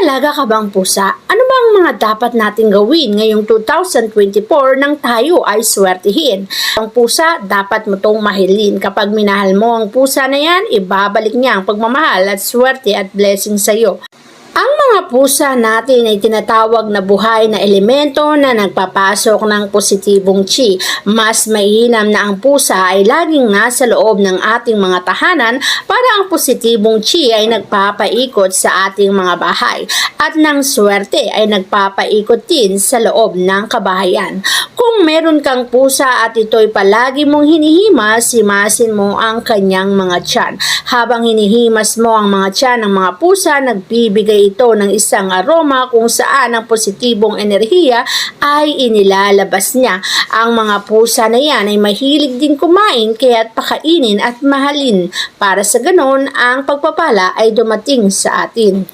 alaga ka bang pusa? Ano bang mga dapat nating gawin ngayong 2024 nang tayo ay swertihin? Ang pusa, dapat mo tong mahilin. Kapag minahal mo ang pusa na yan, ibabalik niya ang pagmamahal at swerte at blessing sa iyo. Ang mga pusa natin ay tinatawag na buhay na elemento na nagpapasok ng positibong chi. Mas mainam na ang pusa ay laging nasa loob ng ating mga tahanan para ang positibong chi ay nagpapaikot sa ating mga bahay at ng swerte ay nagpapaikot din sa loob ng kabahayan. Kung meron kang pusa at ito'y palagi mong hinihimas, himasin mo ang kanyang mga tiyan. Habang hinihimas mo ang mga tiyan ng mga pusa, nagbibigay ito ng isang aroma kung saan ang positibong enerhiya ay inilalabas niya. Ang mga pusa na yan ay mahilig din kumain kaya't pakainin at mahalin para sa ganon ang pagpapala ay dumating sa atin.